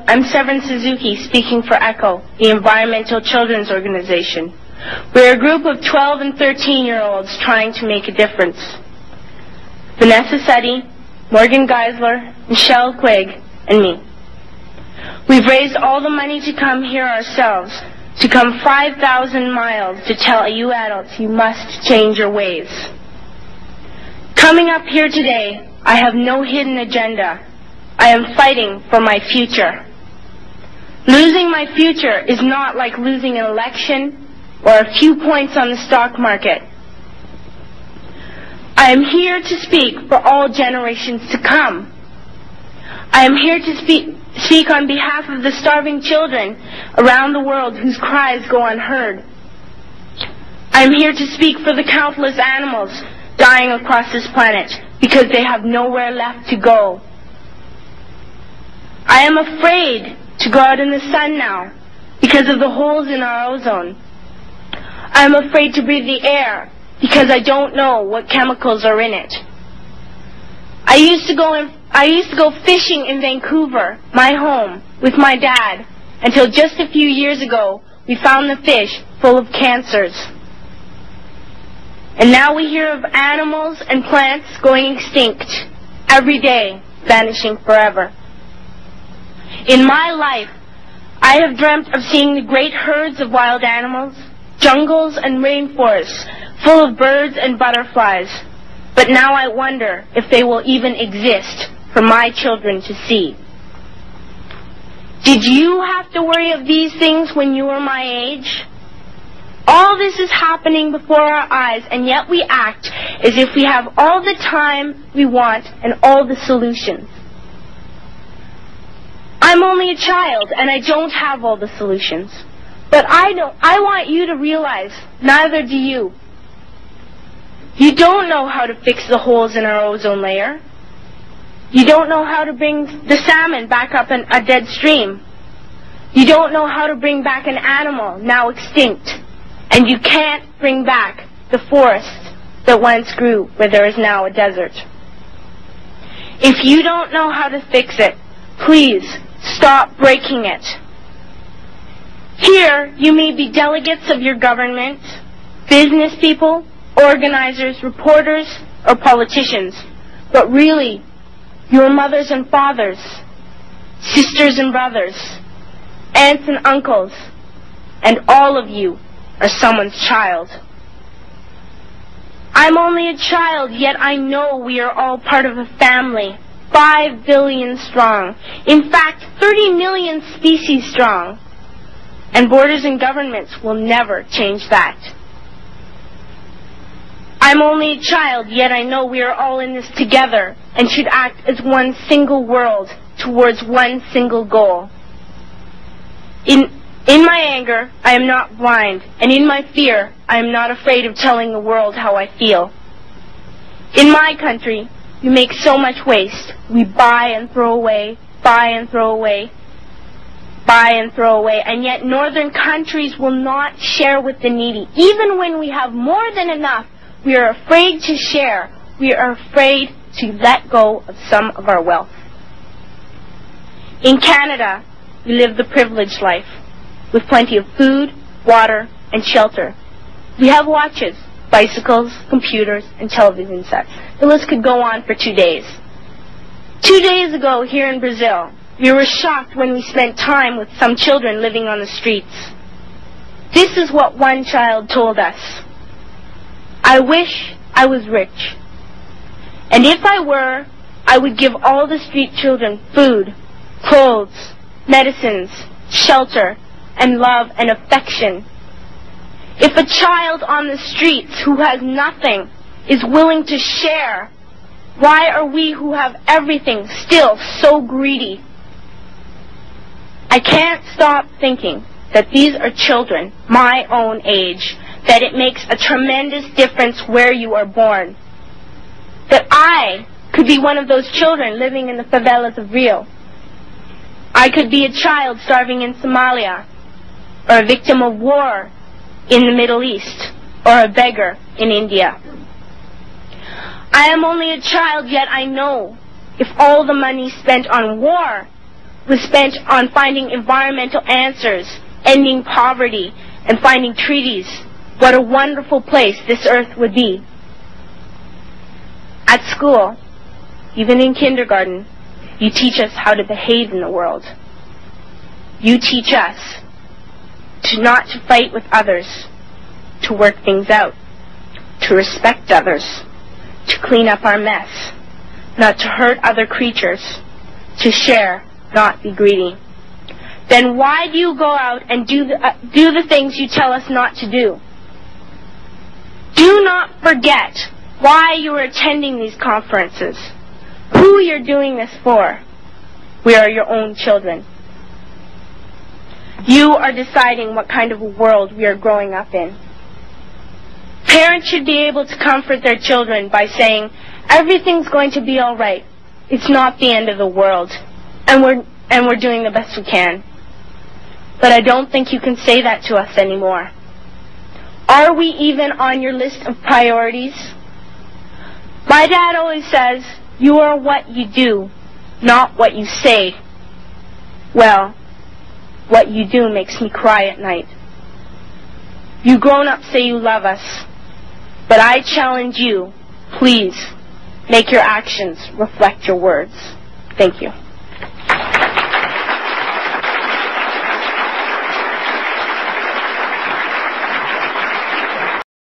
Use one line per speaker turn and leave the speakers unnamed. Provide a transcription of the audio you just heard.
I'm Severin Suzuki, speaking for ECHO, the Environmental Children's Organization. We're a group of 12 and 13-year-olds trying to make a difference. Vanessa Suddy, Morgan Geisler, Michelle Quigg, and me. We've raised all the money to come here ourselves, to come 5,000 miles to tell you adults you must change your ways. Coming up here today, I have no hidden agenda. I am fighting for my future. Losing my future is not like losing an election or a few points on the stock market. I am here to speak for all generations to come. I am here to speak on behalf of the starving children around the world whose cries go unheard. I am here to speak for the countless animals dying across this planet because they have nowhere left to go. I am afraid to go out in the sun now because of the holes in our ozone. I am afraid to breathe the air because I don't know what chemicals are in it. I used to go fishing in Vancouver, my home, with my dad, until just a few years ago we found the fish full of cancers. And now we hear of animals and plants going extinct every day, vanishing forever. In my life, I have dreamt of seeing the great herds of wild animals, jungles and rainforests full of birds and butterflies. But now I wonder if they will even exist for my children to see. Did you have to worry of these things when you were my age? All this is happening before our eyes, and yet we act as if we have all the time we want and all the solutions. I'm only a child, and I don't have all the solutions. But I want you to realize, neither do you. You don't know how to fix the holes in our ozone layer. You don't know how to bring the salmon back up in a dead stream. You don't know how to bring back an animal now extinct. And you can't bring back the forest that once grew where there is now a desert. If you don't know how to fix it, please stop breaking it. Here, you may be delegates of your government, business people, organizers, reporters, or politicians, but really, your mothers and fathers, sisters and brothers, aunts and uncles, and all of you are someone's child. I'm only a child, yet I know we are all part of a family, 5 billion strong. In fact, 30 million species strong. And borders and governments will never change that. I'm only a child, yet I know we are all in this together and should act as one single world towards one single goal. In my anger, I am not blind, and in my fear, I am not afraid of telling the world how I feel. In my country, we make so much waste. We buy and throw away, buy and throw away, buy and throw away, and yet northern countries will not share with the needy. Even when we have more than enough, we are afraid to share. We are afraid to let go of some of our wealth. In Canada, we live the privileged life, with plenty of food, water, and shelter. We have watches, bicycles, computers, and television sets. The list could go on for 2 days. 2 days ago, here in Brazil, we were shocked when we spent time with some children living on the streets. This is what one child told us. I wish I was rich. And if I were, I would give all the street children food, clothes, medicines, shelter, and love and affection. If a child on the streets who has nothing is willing to share, why are we who have everything still so greedy? I can't stop thinking that these are children my own age, that it makes a tremendous difference where you are born. That I could be one of those children living in the favelas of Rio. I could be a child starving in Somalia, or a victim of war in the Middle East, or a beggar in India. I am only a child, yet I know if all the money spent on war was spent on finding environmental answers, ending poverty, and finding treaties, what a wonderful place this earth would be. At school, even in kindergarten, you teach us how to behave in the world. You teach us not to fight with others, to work things out, to respect others, to clean up our mess, not to hurt other creatures, to share, not be greedy. Then why do you go out and do the things you tell us not to do? Do not forget why you are attending these conferences, who you're doing this for. We are your own children. You are deciding what kind of a world we are growing up in. Parents should be able to comfort their children by saying, everything's going to be all right. It's not the end of the world, and we're doing the best we can. But I don't think you can say that to us anymore. Are we even on your list of priorities? My dad always says, you are what you do, not what you say. Well, what you do makes me cry at night. You grown-ups say you love us, but I challenge you, please, make your actions reflect your words. Thank you.